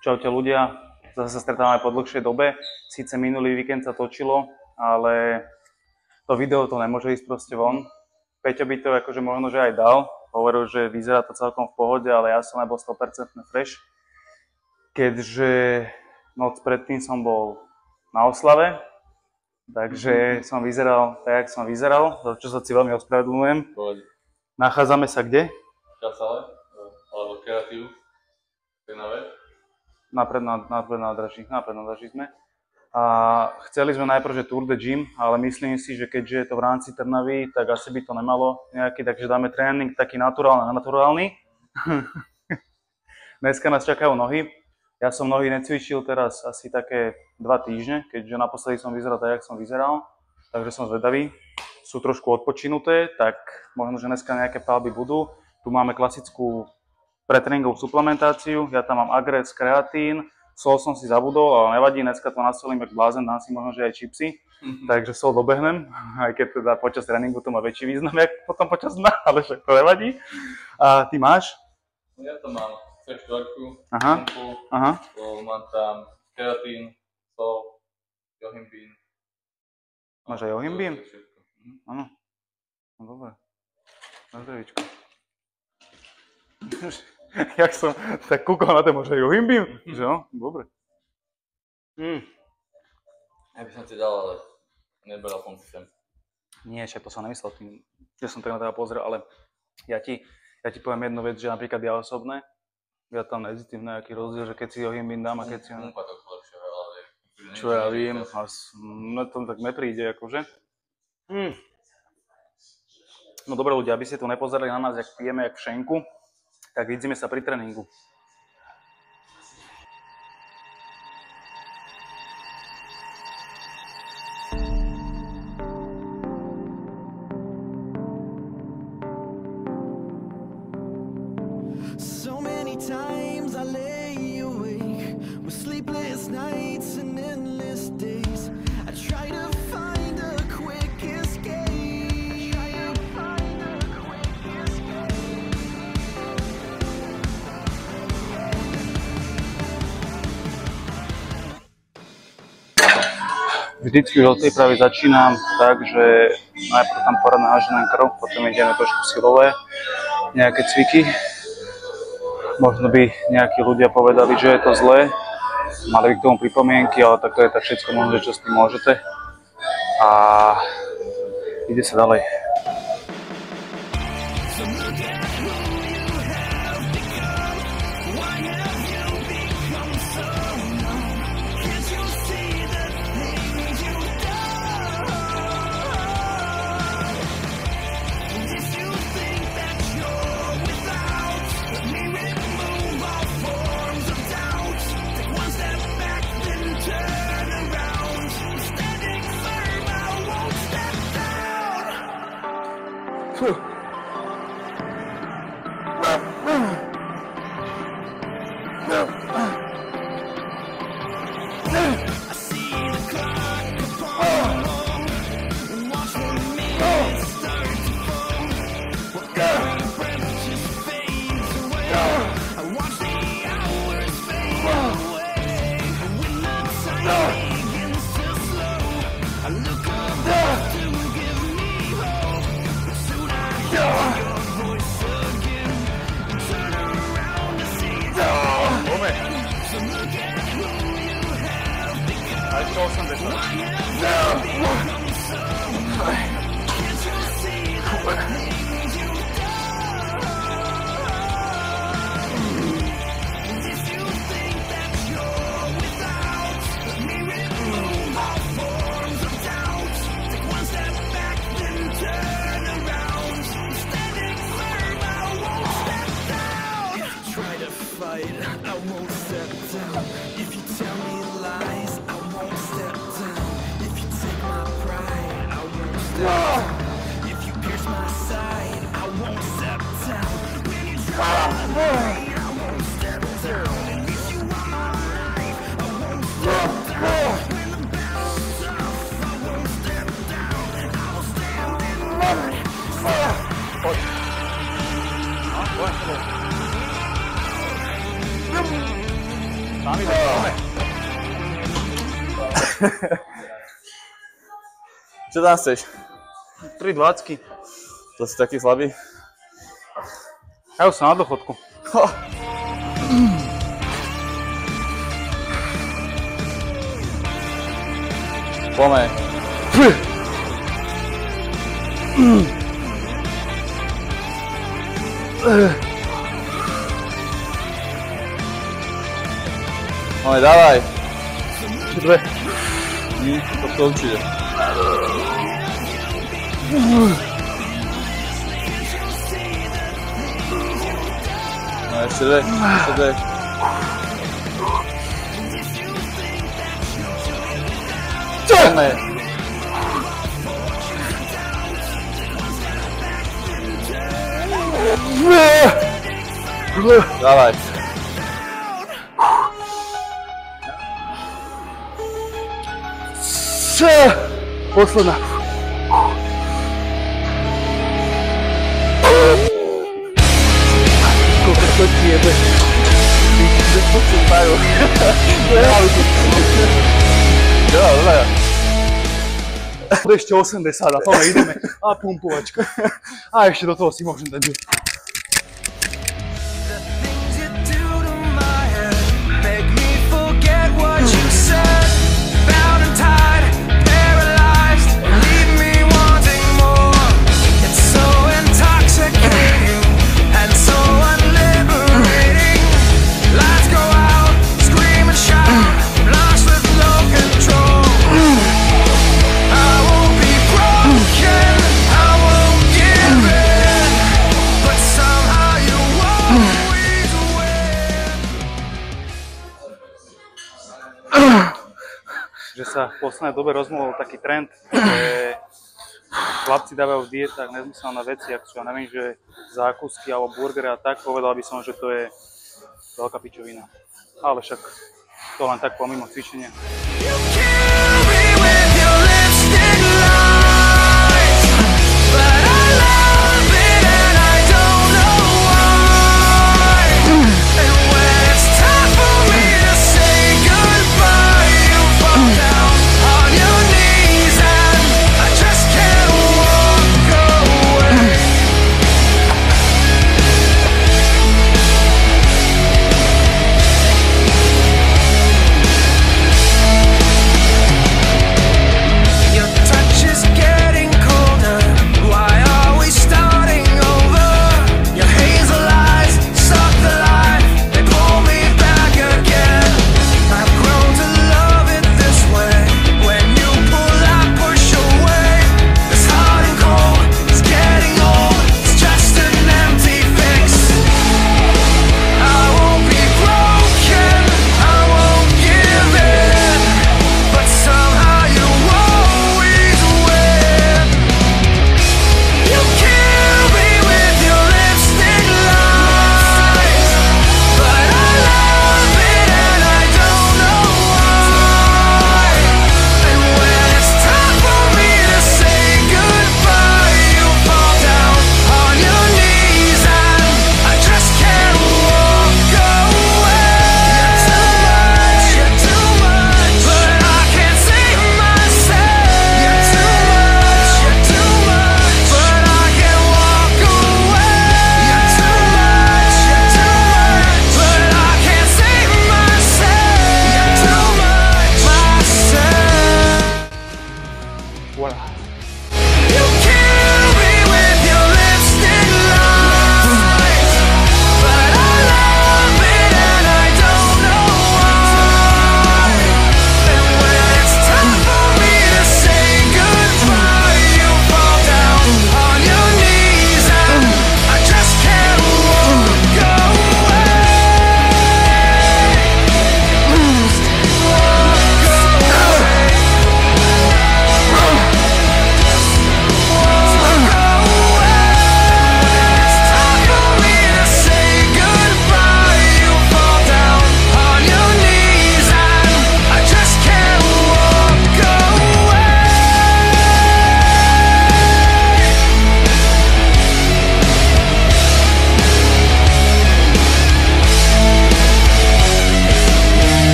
Čaute ľudia, zase sa stretávame po dlhšej dobe. Síce minulý víkend sa točilo, ale to video to nemôže ísť proste von. Peťo by to akože možno, že aj dal. Hovoril, že vyzerá to celkom v pohode, ale ja som nebol 100% fresh. Keďže noc predtým som bol na oslave, takže som vyzeral tak, jak som vyzeral, za čo sa si veľmi ospravedlňujem. Nachádzame sa kde? V Kasale, alebo Kreatívu, Trnave. Napred nádraží sme. A chceli sme najprv, že Tour de Gym, ale myslím si, že keďže je to v rámci Trnavy, tak asi by to nemalo nejaký, takže dáme tréning taký naturálny. Dneska nás čakajú nohy. Ja som nohy necvičil teraz asi také 2 týždne, keďže naposledy som vyzeral tak, jak som vyzeral, takže som zvedavý. Sú trošku odpočinuté, tak možno, že dneska nejaké palby budú. Tu máme klasickú pretréningovú suplementáciu, ja tam mám agres, kreatín, sol som si zabudol, ale nevadí, dneska to nasolím jak blázen, dám si možno, že aj čipsy, takže sol dobehnem, aj keď teda počas tréningu to má väčší význam, jak potom počas dna, ale však to nevadí. A ty máš? Ja to mám C4, pumpu, mám tam kreatín, sol, johimbín. Máš aj johimbín? Áno, no dobre, na zdravíčko. Jak som tak kúkal na tému, že johimbím, že no, dobre. Ja by som ti dal, ale neberal som si sem. Nie, však to som nemyslel tým, že som tak na teba pozrel, ale ja ti poviem jednu vec, že napríklad ja osobné, ja tam necítim nejaký rozdiel, že keď si johimbín dám a keď si... Pumpa to lepšie, ale... Čo ja viem, na tom tak nepríde, akože. No dobré ľudia, aby ste tu nepozerali na nás, jak pijeme, jak v šenku, tak vidíme sa pri tréningu. So many times I lay awake with sleepless nights and endless days. I try to find a quick escape. Vždycky už od tej pravy začínam tak, že najprv tam poradne naženem krv, potom ideme trošku silové, nejaké cviky. Možno by nejakí ľudia povedali, že je to zlé, mali by k tomu pripomienky, ale tak to je tak všetko možné, čo s tým môžete. A ide sa ďalej. I won't step down. If you tell me lies, I won't step down. If you take my pride, I won't step down. If you pierce my side, I won't step down. When you try to lie, I won't step down. And if you want my life, I won't step down. When the battle's tough, I won't step down. I will stand in line. Sami dáme. Čo tam chceš? 3,20. To si taký slabý? Ja už som na dochodku. Poďme. Poďme, dávaj. Dve. To určite. No ešte dve. Poďme. Dávaj. Posledná. Koľko to ti jebe. Dobre. Ešte 80 a poďme, ideme. A pumpovačka. A ešte do toho si môžem dať. things you do to my head make me forget what you said. Bound and tied, paralyzed, leave me wanting more. It's so intoxicating and so unliberating. Lights go out, scream and shout, lost with no control. I won't be broken, I won't give in, but somehow you always win. Že sa v poslednej dobe rozmohol taký trend, že chlapci dávajú v dietách nezmyselné veci, ako sú, ja neviem, že zákusky alebo burgery a tak, povedal by som, že to je veľká pičovina. Ale však to len tak pomimo cvičenia. You kill me with your lipstick lies, but I love it and I don't know why. And when it's time for me to say goodbye, you fall down on your knees and I just can't walk away.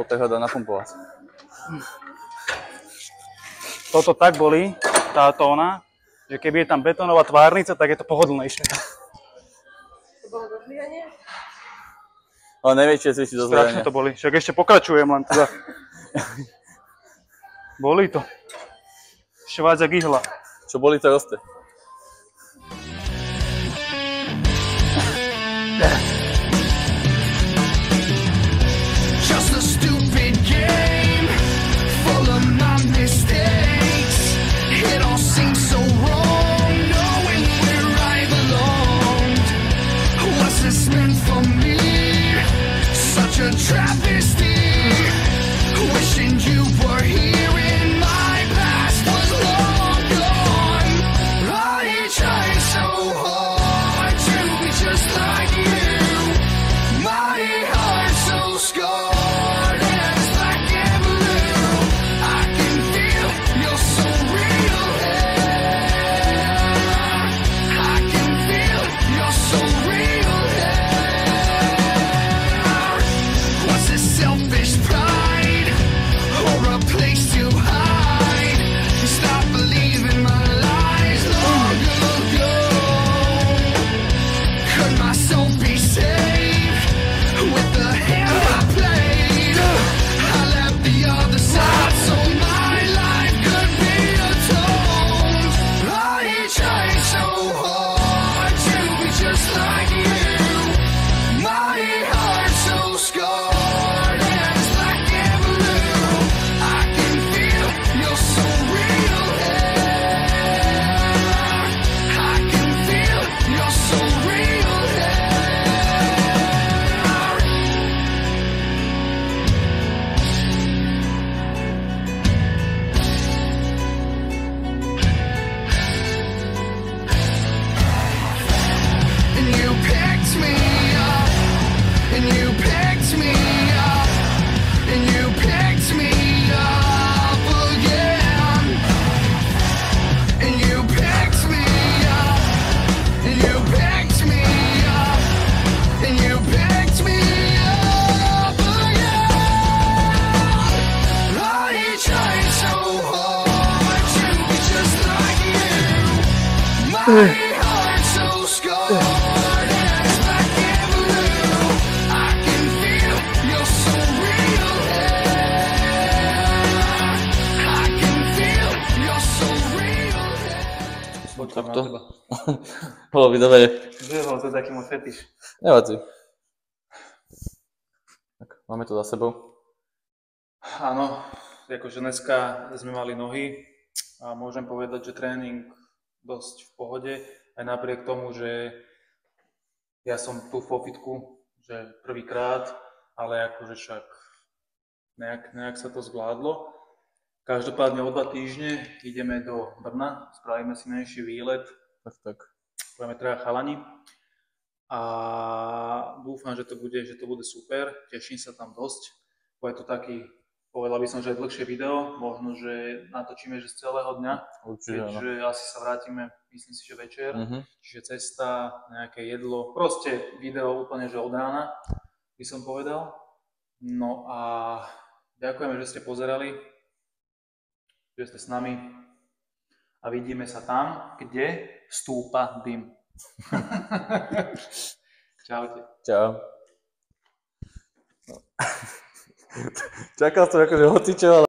tak ho dá napumpovať. Toto tak bolí, táto ona, že keby je tam betónová tvárnica, tak je to pohodlnejšie. To bolo do zlyhania? Ale najväčšie cvičiť do Strašne zlyhania. to bolí, však ešte pokračujem len teda. Bolí to. Ešte viac jak ihla. Čo bolí, to roste. Just a stupid game full of my mistakes. It all seems so wrong, knowing where I belonged. Was this meant for me? Such a travesty. Wishing you were here and my past was long gone. I tried so hard to be just like you. My heart's so scarred and it's black and blue. I can feel you're so real here. I can feel you're so real here. Was it selfish pride or a place to hide? Stop believing my lies long ago. Could my soul be saved with the hand I played? I left the other side so my life could be atoned. I tried so hard to be just like you. My heart's so scarred and it's black and blue. I can feel you're so real here. I can feel you're so real here. And you picked me up, and you picked me up, and you picked me up again. And you picked me up, and you picked me up, and you picked me up again. I tried so hard to be just like you. My heart's so scarred and it's black and blue. I can feel you're so real here. I can feel you're so real here. Takto. Bolo by dobre. Že bol to taký môj fetiš. Nevadí. Tak, máme to za sebou. Áno, akože dneska sme mali nohy a môžem povedať, že tréning dosť v pohode, aj napriek tomu, že ja som tu vo fitku, že prvýkrát, ale akože však nejak sa to zvládlo. Každopádne o 2 týždne ideme do Brna, spravíme si menší výlet, Tak. budeme teda chalani a dúfam, že to bude super, teším sa tam dosť. Bude to taký, povedal by som, že dlhšie video, možno, že natočíme že z celého dňa, Určite áno. keďže asi sa vrátime, myslím si, že večer, Mhm. čiže cesta, nejaké jedlo, proste video úplne, že od rána, by som povedal. No a ďakujeme, že ste pozerali, že ste s nami a vidíme sa tam, kde stúpa dym. Čaute. Čau. Čakal som akože hocičo, ale